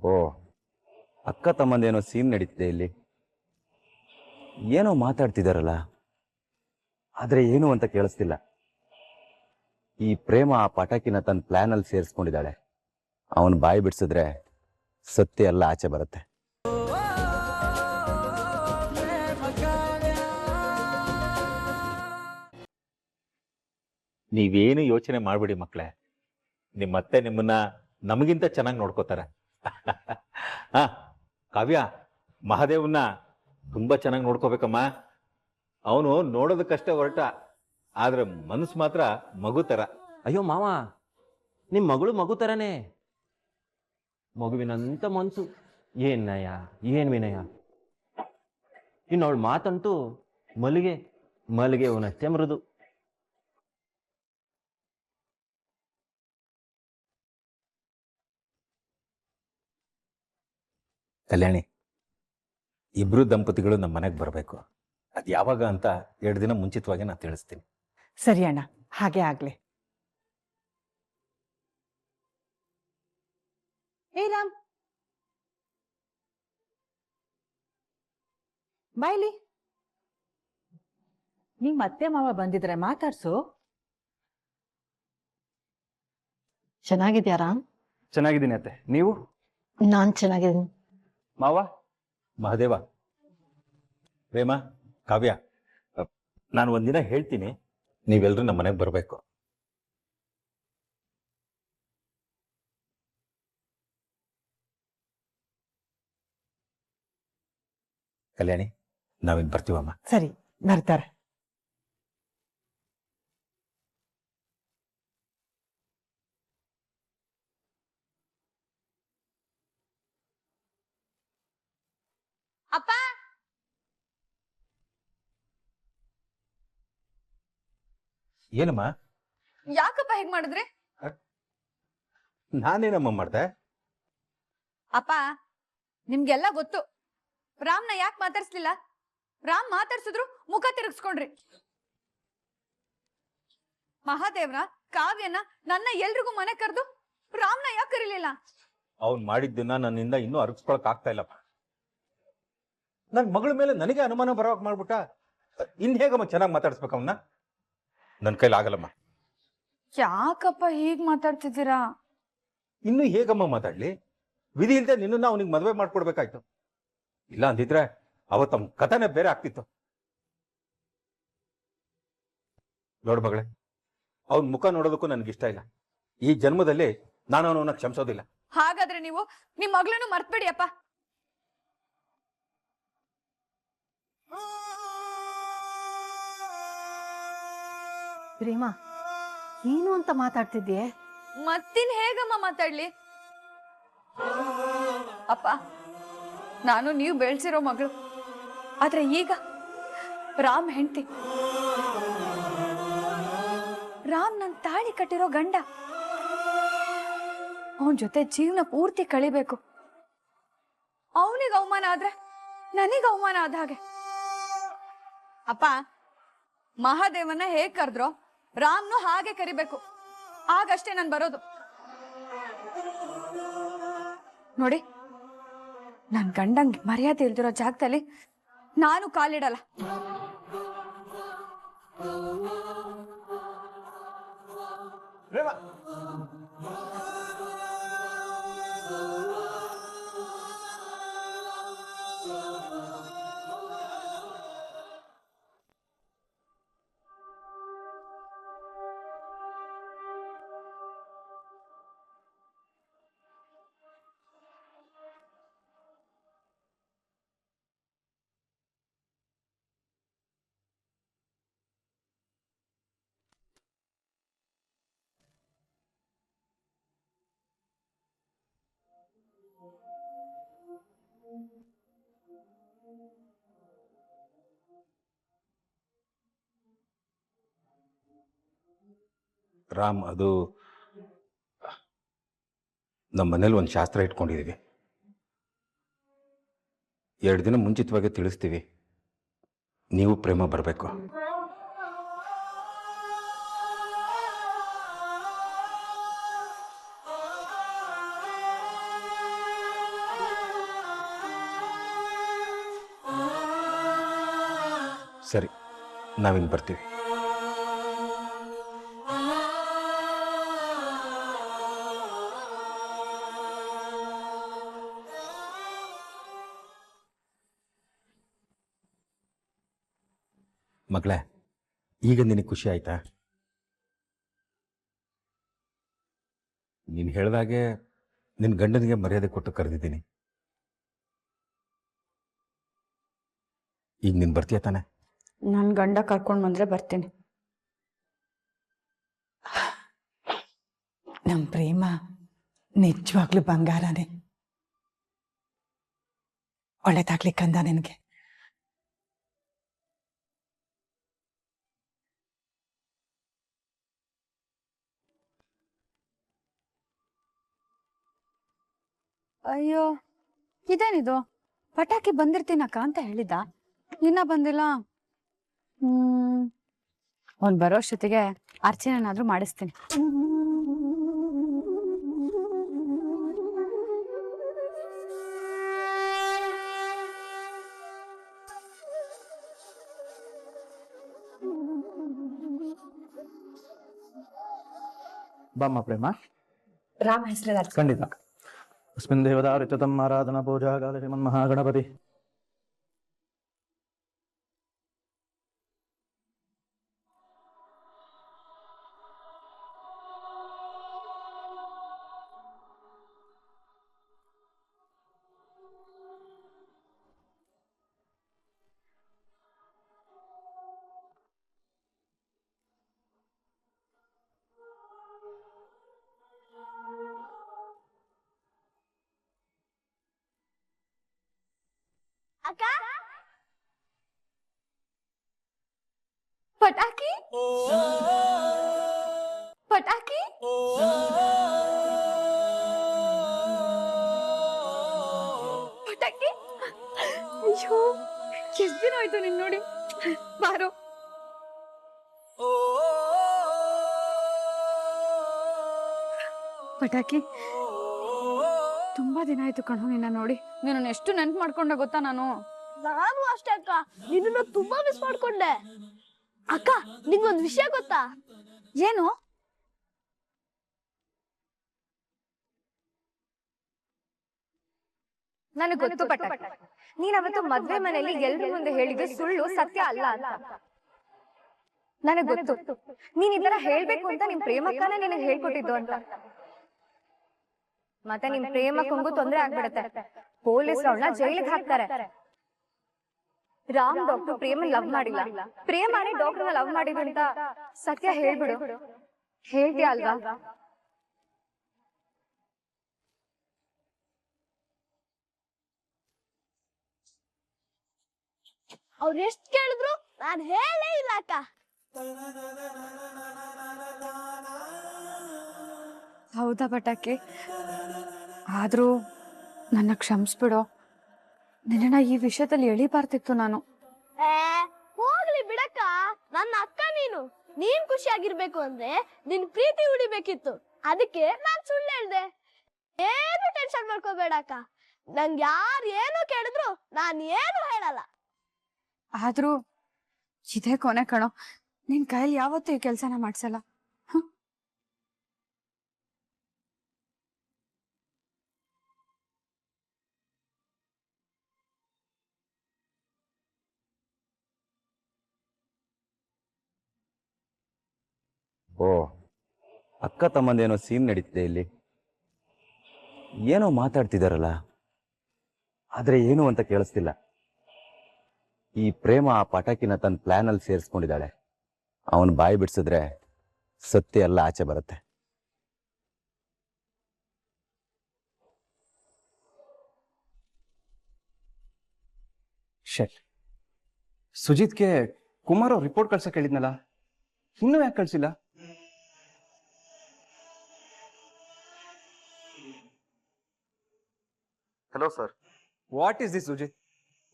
ಓ, ಅಕ್ಕ ತಮ್ಮಂದೇನೋ ಸೀನ್ ನಡೀತಿದೆ ಇಲ್ಲಿ. ಏನೋ ಮಾತಾಡ್ತಿದಾರಲ್ಲ, ಆದ್ರೆ ಏನು ಅಂತ ಕೇಳಿಸ್ತಿಲ್ಲ. ಈ ಪ್ರೇಮ ಆ ಪಟಾಕಿನ ತನ್ನ ಪ್ಲಾನ್ ಅಲ್ಲಿ ಸೇರಿಸ್ಕೊಂಡಿದ್ದಾಳೆ. ಅವನ್ ಬಾಯಿ ಬಿಡ್ಸಿದ್ರೆ ಸತ್ಯ ಎಲ್ಲ ಆಚೆ ಬರುತ್ತೆ. ನೀವೇನು ಯೋಚನೆ ಮಾಡ್ಬಿಡಿ ಮಕ್ಕಳೇ, ನಿಮ್ಮತ್ತೆ ನಿಮ್ಮನ್ನ ನಮಗಿಂತ ಚೆನ್ನಾಗಿ ನೋಡ್ಕೋತಾರೆ. ಹಾ ಕಾವ್ಯ, ಮಹಾದೇವನ್ನ ತುಂಬಾ ಚೆನ್ನಾಗಿ ನೋಡ್ಕೋಬೇಕಮ್ಮ. ಅವನು ನೋಡೋದಕ್ಕಷ್ಟೇ ಹೊರಟ, ಆದ್ರೆ ಮನಸ್ಸು ಮಾತ್ರ ಮಗು ತರ. ಅಯ್ಯೋ ಮಾವ, ನಿಮ್ ಮಗಳು ಮಗು ತರನೇ, ಮಗುವಿನಂತ ಮನ್ಸು. ಏನ್ ನಯ, ಏನ್ ವಿನಯ. ಇನ್ನವಳು ಮಾತಂತೂ ಮಲ್ಲಿಗೆ ಮಲ್ಲಿಗೆ ಅವನಷ್ಟೇ ಮೃದು. ಕಲ್ಯಾಣಿ, ಇಬ್ರು ದಂಪತಿಗಳು ನಮ್ಮ ಮನೆಗೆ ಬರಬೇಕು. ಅದು ಯಾವಾಗ ಅಂತ 2 ದಿನ ಮುಂಚಿತವಾಗಿ ನಾನು ತಿಳಿಸ್ತೀನಿ. ಸರಿ ಅಣ್ಣ, ಹಾಗೆ ಆಗ್ಲಿ. ಏ ರಾಮ್, ಬಾಯ್ಲಿ. ನಿಮ್ ಅತ್ತೆ ಮಾವ ಬಂದಿದ್ರೆ ಮಾತಾಡ್ಸು. ಚೆನ್ನಾಗಿದ್ಯಾ ರಾಮ್? ಚೆನ್ನಾಗಿದ್ದೀನಿ ಅತ್ತೆ, ನೀವು? ನಾನ್ ಚೆನ್ನಾಗಿದ್ದೀನಿ. ಮಾವ, ಮಹಾದೇವ, ಪ್ರೇಮ, ಕಾವ್ಯ, ನಾನು ಒಂದಿನ ಹೇಳ್ತೀನಿ, ನೀವೆಲ್ಲರೂ ನಮ್ಮ ಮನೆಗೆ ಬರಬೇಕು. ಕಲ್ಯಾಣಿ, ನಾವಿನ್ ಬರ್ತೀವಮ್ಮ. ಸರಿ, ಬರ್ತಾರೆ. ಅಪ್ಪ, ಏನಮ್ಮ? ಯಾಕಪ್ಪ ಹೇಗ್ ಮಾಡಿದ್ರಿ? ನಾನೇನಮ್ಮ ಮಾಡ್ದೆ? ಅಪ್ಪ, ನಿಮ್ಗೆಲ್ಲ ಗೊತ್ತು. ರಾಮ್ನ ಯಾಕೆ ಮಾತಾಡ್ಸ್ಲಿಲ್ಲ? ರಾಮ್ ಮಾತಾಡ್ಸಿದ್ರು ಮುಖ ತಿರುಗಿಸ್ಕೊಂಡ್ರಿ. ಮಹಾದೇವ್ರ, ಕಾವ್ಯನ, ನನ್ನ ಎಲ್ರಿಗೂ ಮನೆ ಕರೆದು ರಾಮ್ನ ಯಾಕೆ ಕರೀಲಿಲ್ಲ? ಅವ್ನು ಮಾಡಿದ್ದನ್ನ ನನ್ನಿಂದ ಇನ್ನೂ ಅರ್ಗಿಸ್ಕೊಳಕ್ ಆಗ್ತಾ ಇಲ್ಲಪ್ಪ. ನನ್ ಮಗಳ ಮೇಲೆ ನನಗೆ ಅನುಮಾನ ಬರೋಕ್ ಮಾಡ್ಬಿಟ್ಟ. ಇನ್ ಹೇಗಮ್ಮ ಚೆನ್ನಾಗಿ ಮಾತಾಡ್ಸ್ಬೇಕು ಅವನ್ನ? ನನ್ನ ಕೈಲಿ ಆಗಲ್ಲಮ್ಮ. ಯಾಕಪ್ಪ ಹೀಗ್ ಮಾತಾಡ್ತಿದ್ದೀರಾ? ಇನ್ನು ಹೇಗಮ್ಮ ಮಾತಾಡ್ಲಿ? ವಿಧಿ ಇಲ್ದೆ ನಿನ್ನ ಅವನಿಗೆ ಮದುವೆ ಮಾಡ್ಕೊಡ್ಬೇಕಾಯ್ತು. ಇಲ್ಲ ಅಂದಿದ್ರೆ ಅವತ್ತ ಕಥನೆ ಬೇರೆ ಆಗ್ತಿತ್ತು. ನೋಡ್ ಮಗಳೇ, ಅವನ್ ಮುಖ ನೋಡೋದಕ್ಕೂ ನನ್ಗಿಷ್ಟ ಇಲ್ಲ. ಈ ಜನ್ಮದಲ್ಲಿ ನಾನು ಅವನನ್ನ ಕ್ಷಮಿಸೋದಿಲ್ಲ. ಹಾಗಾದ್ರೆ ನೀವು ನಿಮ್ ಮಗಳನ್ನು ಮರ್ತ್ಬಿಡಿ ಅಪ್ಪ. ಪ್ರೇಮ, ಏನು ಅಂತ ಮಾತಾಡ್ತಿದ್ಯೆ? ಮತ್ತಿನ್ ಹೇಗಮ್ಮ ಮಾತಾಡ್ಲಿ? ಅಪ್ಪ, ನಾನು ನೀವು ಬೆಳ್ಸಿರೋ ಮಗಳು, ಆದ್ರೆ ಈಗ ರಾಮ್ ಹೆಂಡತಿ. ರಾಮ್ ನನ್ ತಾಳಿ ಕಟ್ಟಿರೋ ಗಂಡ. ಅವನ್ ಜೊತೆ ಜೀವನ ಪೂರ್ತಿ ಕಳಿಬೇಕು. ಅವನಿಗೆ ಅವಮಾನ ಆದ್ರೆ ನನಗೆ ಅವಮಾನ ಆದ ಹಾಗೆ. ಅಪ್ಪ, ಮಹಾದೇವನ ಹೇಗ್ ಕರೆದ್ರೋ ರಾಮ್ನು ಹಾಗೆ ಕರಿಬೇಕು. ಆಗಷ್ಟೇ ನಾನು ಬರೋದು. ನೋಡಿ, ನನ್ ಗಂಡಂಗ್ ಮರ್ಯಾದೆ ಇಲ್ದಿರೋ ಜಾಗದಲ್ಲಿ ನಾನು ಕಾಲಿಡಲ್ಲ. ರಾಮ್, ಅದು ನಮ್ಮ ಮನೇಲಿ ಒಂದು ಶಾಸ್ತ್ರ ಇಟ್ಕೊಂಡಿದ್ದೀವಿ. 2 ದಿನ ಮುಂಚಿತವಾಗಿ ತಿಳಿಸ್ತೀವಿ. ನೀವು ಪ್ರೇಮ ಬರಬೇಕು. ಸರಿ, ನಾವಿಲ್ಲಿ ಬರ್ತೀವಿ. ಮಗಳೇ, ಈಗ ನಿನಗೆ ಖುಷಿ ಆಯ್ತಾ? ನೀನು ಹೇಳಿದಾಗೆ ನಿನ್ನ ಗಂಡನಿಗೆ ಮರ್ಯಾದೆ ಕೊಟ್ಟು ಕರೆದಿದ್ದೀನಿ. ಈಗ ನೀನು ಬರ್ತೀಯ ತಾನೆ? ನನ್ನ ಗಂಡ ಕರ್ಕೊಂಡು ಬಂದ್ರೆ ಬರ್ತೀನಿ. ನಮ್ಮ ಪ್ರೇಮ ನಿಜವಾಗ್ಲೂ ಬಂಗಾರನೇ. ಒಳ್ಳೇದಾಗ್ಲಿಕ್ಕಂದ ನಿನಗೆ. ಅಯ್ಯೋ, ಇದೇನಿದು? ಪಟಾಕಿ ಬಂದಿರ್ತೀನಕ್ಕ ಅಂತ ಹೇಳಿದ್ದ, ಇನ್ನ ಬಂದಿಲ್ಲ. ಅವ್ನು ಬರೋಷ್ಟೊತ್ತಿಗೆ ಅರ್ಚನೆನಾದ್ರೂ ಮಾಡಿಸ್ತೀನಿ. ಬಾಮ್ಮ ಪ್ರೇಮ. ರಾಮ ಹೆಸರು ಖಂಡಿತ. ಅಸ್ಮಿನ್ ದೇವದಾರಿತಂ ಆರಾಧನಾ ಪೂಜಾ ಕಾಲ ಶ್ರೀಮನ್ ಮಹಾಗಣಪತಿ. ಪಟಾಕಿ ಪಟಾಕಿ ಪಟಾಕಿ. ಅಯ್ಯೋ, ಎಷ್ಟು ದಿನ ಆಯ್ತು ನಿನ್ ನೋಡಿ. ಬಾರೋ. ಪಟಾಕಿ, ತುಂಬಾ ದಿನ ಆಯ್ತು ಕಣೋ ನಿನ್ನ ನೋಡಿ. ನೀನು ಎಷ್ಟು ನೆನ್ಪು ಮಾಡ್ಕೊಂಡೆ ಗೊತ್ತಾ ನಾನು? ನಾನು ಅಷ್ಟೇ ಅಕ್ಕ, ನಿನ್ನ ತುಂಬಾ ಮಿಸ್ ಮಾಡ್ಕೊಂಡೆ. ಅಕ್ಕ, ನಿಂಗೊಂದು ವಿಷಯ ಗೊತ್ತಾ? ಏನು? ನನಗೆ ಗೊತ್ತು ಪಟಾಕಿ, ನೀನ್ ಅವತ್ತು ಮದ್ವೆ ಮನೆಯಲ್ಲಿ ಎಲ್ರ ಮುಂದೆ ಹೇಳಿದ್ದು ಸುಳ್ಳು, ಸತ್ಯ ಅಲ್ಲ ಅಂತ. ನನಗೆ ಗೊತ್ತು ನೀನ್ ಈ ತರ ಹೇಳ್ಬೇಕು ಅಂತ ನಿಮ್ ಪ್ರೇಮಕ್ಕನೇ ನಿನಗೆ ಹೇಳ್ಕೊಟ್ಟಿದ್ದು ಅಂತ. ಮತ್ತೆ ನಿಮ್ ಪ್ರೇಮಕ್ಕಂಗೂ ತೊಂದ್ರೆ ಆಗ್ಬಿಡತ್ತೆ. ಪೊಲೀಸ್ ಅವಳನ್ನ ಜೈಲಿಗೆ ಹಾಕ್ತಾರೆ. ರಾಮ್ ಡಾಕ್ಟರ್ ಪ್ರೇಮನ್ ಲವ್ ಮಾಡಿಲ್ಲ, ಪ್ರೇಮನೇ ಡಾಕ್ಟರ್ನ ಲವ್ ಮಾಡಿದ್ರು ಅಂತ ಸತ್ಯ ಹೇಳ್ಬಿಡು. ಹೇಳ್ತೀಯ ಅಲ್ವಾ? ಅವ್ರು ಎಷ್ಟ್ ಕೇಳಿದ್ರು ನಾನು ಹೇಳೇ ಇಲ್ಲ ಅಕ್ಕ. ಹೌದಾ ಪಟಾಕಿ? ಆದ್ರೂ ನನ್ನ ಕ್ಷಮಿಸ್ಬಿಡೋ. ನಿನ್ನ ಈ ವಿಷಯದಲ್ಲಿ ಎಳಿಬಾರ್ದಿತ್ತು ನಾನು. ಹೋಗ್ಲಿ ಬಿಡಕ್ಕ, ನನ್ನ ಅಕ್ಕ ನೀನು. ನೀನ್ ಖುಷಿಯಾಗಿರ್ಬೇಕು ಅಂದ್ರೆ ನಿನ್ ಪ್ರೀತಿ ಉಳಿಬೇಕಿತ್ತು. ಅದಕ್ಕೆ ನಾನ್ ಸುಳ್ಳು ಹೇಳ್ದೆ. ಏನು ಟೆನ್ಷನ್ ಮಾಡ್ಕೋಬೇಡ ಅಕ್ಕ, ನಂಗೆ ಯಾರು ಏನು ಕೇಳಿದ್ರು ನಾನ್ ಏನು ಹೇಳಲ್ಲ. ಆದ್ರೂ ಇದೇ ಕೊನೆ ಕಣೋ, ನಿನ್ ಕೈಯಲ್ಲಿ ಯಾವತ್ತೂ ಈ ಕೆಲ್ಸನ ಮಾಡ್ಸಲ್ಲ. ಓ, ಅಕ್ಕ ತಮ್ಮಂದೇನೋ ಸೀನ್ ನಡೀತಿದೆ ಇಲ್ಲಿ. ಏನೋ ಮಾತಾಡ್ತಿದಾರಲ್ಲ, ಆದ್ರೆ ಏನು ಅಂತ ಕೇಳಿಸ್ತಿಲ್ಲ. ಈ ಪ್ರೇಮ ಆ ಪಟಾಕಿನ ತನ್ನ ಪ್ಲಾನ್ ಅಲ್ಲಿ ಸೇರಿಸ್ಕೊಂಡಿದ್ದಾಳೆ. ಅವನು ಬಾಯಿ ಬಿಡಿಸಿದ್ರೆ ಸತ್ಯ ಎಲ್ಲ ಆಚೆ ಬರುತ್ತೆ. ಶೆಟ್. ಸುಜಿತ್ಗೆ ಕುಮಾರ್ ಅವ್ರು ರಿಪೋರ್ಟ್ ಕಳ್ಸಕ್ ಹೇಳಿದ್ನಲ್ಲ, ಇನ್ನೂ ಯಾಕೆ ಕಳ್ಸಿಲ್ಲ? Hello sir. What is this Sujith?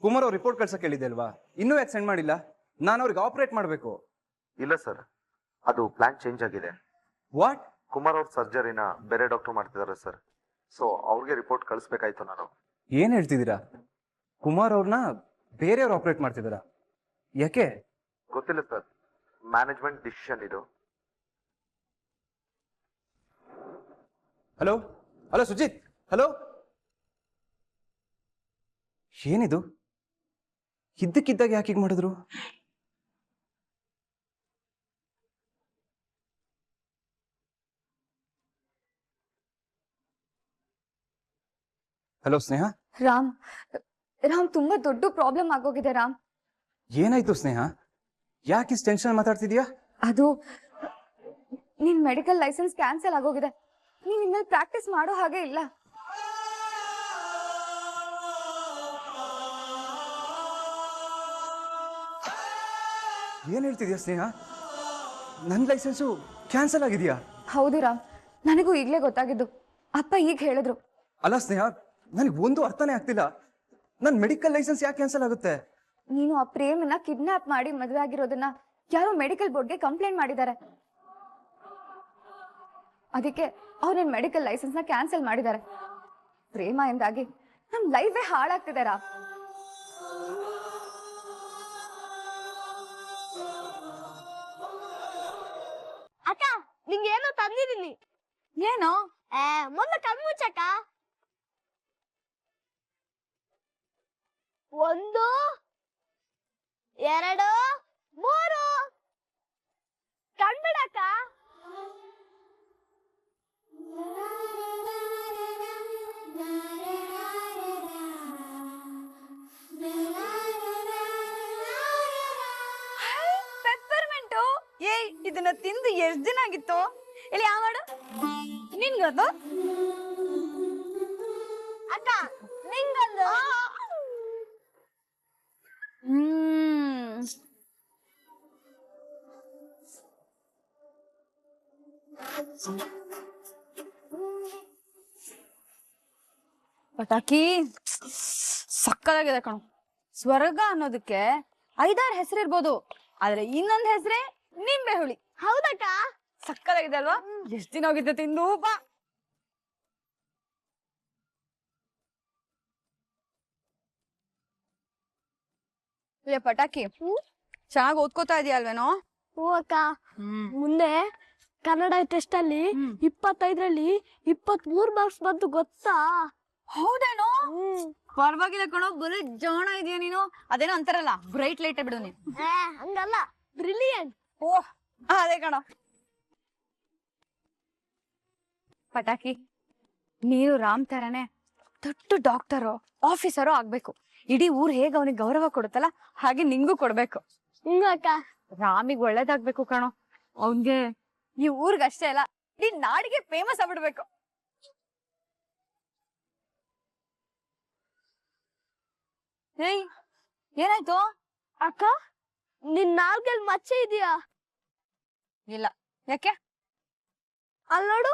Kumar ಅವ್ರು ರಿಪೋರ್ಟ್ ಕಳ್ಸಕ್ ಹೇಳಿದೆ ಅಲ್ವಾ, ಇನ್ನೂ ಯಾಕೆ ಸೆಂಡ್ ಮಾಡಿಲ್ಲ? ನಾನು ಅವ್ರಿಗೆ ಆಪರೇಟ್ ಮಾಡಬೇಕು. ಇಲ್ಲ ಸರ್, ಅದು ಪ್ಲಾನ್ ಚೇಂಜ್ ಆಗಿದೆ. ವಾಟ್? ಕುಮಾರ್ ಅವ್ರ ಸರ್ಜರಿನ ಬೇರೆ ಡಾಕ್ಟರ್ ಮಾಡ್ತಿದ್ದಾರೆ ಸರ್. ಸೊ ಅವ್ರಿಗೆ ರಿಪೋರ್ಟ್ ಕಳಿಸ್ಬೇಕಾಯ್ತು ನಾನು. ಏನ್ ಹೇಳ್ತಿದ್ದೀರಾ? ಕುಮಾರ್ ಅವ್ರನ್ನ ಬೇರೆಯವ್ರು ಆಪರೇಟ್ ಮಾಡ್ತಿದಾರ? ಯಾಕೆ? ಗೊತ್ತಿಲ್ಲ ಸರ್, ಮ್ಯಾನೇಜ್ಮೆಂಟ್ ಡಿಸಿಷನ್ ಇದು. Hello hello Sujith, hello. ಏನಿದು? ಇದ್ದಕ್ಕಿದ್ದಾಗ ಯಾಕೆ ಹೀಗೆ ಮಾಡಿದ್ರು? ಹಲೋ ಸ್ನೇಹ. ರಾಮ್ ರಾಮ್ ತುಂಬಾ ದೊಡ್ಡ ಪ್ರಾಬ್ಲಮ್ ಆಗೋಗಿದೆ ರಾಮ್. ಏನಾಯ್ತು ಸ್ನೇಹ? ಯಾಕೆ ಇಷ್ಟು ಟೆನ್ಷನ್ ಮಾತಾಡ್ತಿದ್ಯಾ? ಅದು ನಿನ್ ಮೆಡಿಕಲ್ ಲೈಸೆನ್ಸ್ ಕ್ಯಾನ್ಸಲ್ ಆಗೋಗಿದೆ. ನೀನ್ ಇನ್ಮೇಲೆ ಪ್ರಾಕ್ಟೀಸ್ ಮಾಡೋ ಹಾಗೆ ಇಲ್ಲ. ಏನ್ ಹೇಳ್ತಿದ್ಯಾ ಸ್ನೇಹ? ನನ್ನ ಲೈಸೆನ್ಸು ಕ್ಯಾನ್ಸಲ್ ಆಗಿದೆಯಾ? ಹೌದು ರಾಮ್, ನನಗೂ ಈಗ್ಲೇ ಗೊತ್ತಾಗಿದ್ದು. ಅಪ್ಪ ಈಗ ಹೇಳಿದ್ರು. ಅಲ್ಲ ಸ್ನೇಹ, ನನಗೆ ಒಂದು ಅರ್ಥನೇ ಆಗ್ತಿಲ್ಲ. ನನ್ನ ಮೆಡಿಕಲ್ ಲೈಸೆನ್ಸ್ ಯಾಕೆ ಕ್ಯಾನ್ಸಲ್ ಆಗುತ್ತೆ? ನೀನು ಆ ಪ್ರೇಮನ ಕಿಡ್ನಾಪ್ ಮಾಡಿ ಮದುವೆ ಆಗಿರೋದನ್ನ ಯಾರೋ ಮೆಡಿಕಲ್ ಬೋರ್ಡ್ಗೆ ಕಂಪ್ಲೇಂಟ್ ಮಾಡಿದ್ದಾರೆ. ಅದಕ್ಕೆ ಅವ್ರು ನಿನ್ ಮೆಡಿಕಲ್ ಲೈಸೆನ್ಸ್ ನ ಕ್ಯಾನ್ಸಲ್ ಮಾಡಿದ್ದಾರೆ. ಪ್ರೇಮ ಎಂದಾಗಿ ನಮ್ ಲೈಫೇ ಹಾಳಾಗ್ತಿದೆ ರಾಮ್. ಅಕ್ಕ ನಿಂಗೆ ಏನೋ ತಂದಿದ್ದೀನಿ. ಏನೋ? ಮೊದಲು ಕಣ್ಮುಚ್ಚಕ್ಕ. 1 2 3 ಕಣ್ಬಿಡಕ್ಕ. ಪೆಪ್ಪರ್ಮೆಂಟು. ಏಯ್, ಇದನ್ನ ತಿಂದು ಎಷ್ಟ್ ದಿನ ಆಗಿತ್ತು? ಇಲ್ಲಿ ಯಾವ ಮಾಡು ನಿನ್ಗದು? ಅಕ್ಕ ನಿಂಗಂದು. ಪಟಾಕಿ ಸಕ್ಕದಾಗಿದೆ ಕಣು. ಸ್ವರ್ಗ ಅನ್ನೋದಕ್ಕೆ 5-6 ಹೆಸರಿರ್ಬೋದು, ಆದ್ರೆ ಇನ್ನೊಂದ್ ಹೆಸರೇ ನಿಂಬೆ ಹುಳಿ. ಹೌದಕ್ಕ? ಸಕ್ಕದಾಗಿದೆ ಅಲ್ವಾ? ಎಷ್ಟ್ ದಿನ ಹೋಗಿದ್ದೆ ತಿಂದು ಬಾ. ಲೇ ಪಟಾಕಿ, ಚೆನ್ನಾಗಿ ಓದ್ಕೋತಾ ಇದೆಯಲ್ವೇನೋ? ಹ್ಞೂ ಅಕ್ಕ. ಮುಂದೆ ಕನ್ನಡ ಟೆಸ್ಟ್ ಅಲ್ಲಿ 25ರಲ್ಲಿ 23 ಮಾರ್ಕ್ಸ್ ಬಂತು ಗೊತ್ತಾ? ಹೌದೇನೋ? ಪರವಾಗಿಲ್ಲ ಕಣೋ, ಬರೀ ಜಾಣ ಇದೆಯಾ ನೀನು. ಅದೇನೋ ಅಂತಾರಲ್ಲ, ಬ್ರೈಟ್ ಲೈಟ್ ಬಿಡು ನೀನು. ಹಂಗಲ್ಲ, ಬ್ರಿಲಿಯಂಟ್. ಓಹ್, ಅದೇ ಕಣೋ. ಪಟಾಕಿ, ನೀನು ರಾಮ್ ತರನೇ ದೊಡ್ಡ ಡಾಕ್ಟರು ಆಫೀಸರು ಆಗ್ಬೇಕು. ಇಡೀ ಊರ್ ಹೇಗ ಅವನಿಗೆ ಗೌರವ ಕೊಡುತ್ತಲ್ಲ, ಹಾಗೆ ನಿಂಗೂ ಕೊಡ್ಬೇಕು. ಅಕ್ಕ. ರಾಮಿಗ್ ಒಳ್ಳೇದಾಗ್ಬೇಕು ಕಣೋ. ಅವನ್ಗೆ ಈ ಊರ್ಗಷ್ಟೇ ಅಲ್ಲ, ಇಡೀ ನಾಡಿಗೆ ಫೇಮಸ್ ಆಗ್ಬಿಡ್ಬೇಕು. ಏಯ್, ಏನಾಯ್ತು? ಅಕ್ಕ, ನಿನ್ ನಾಲ್ಕಲ್ಲಿ ಮಚ್ಚೆ ಇದೆಯಾ? ಇಲ್ಲ, ಯಾಕೆ? ಅಲ್ಲಿ ನೋಡು.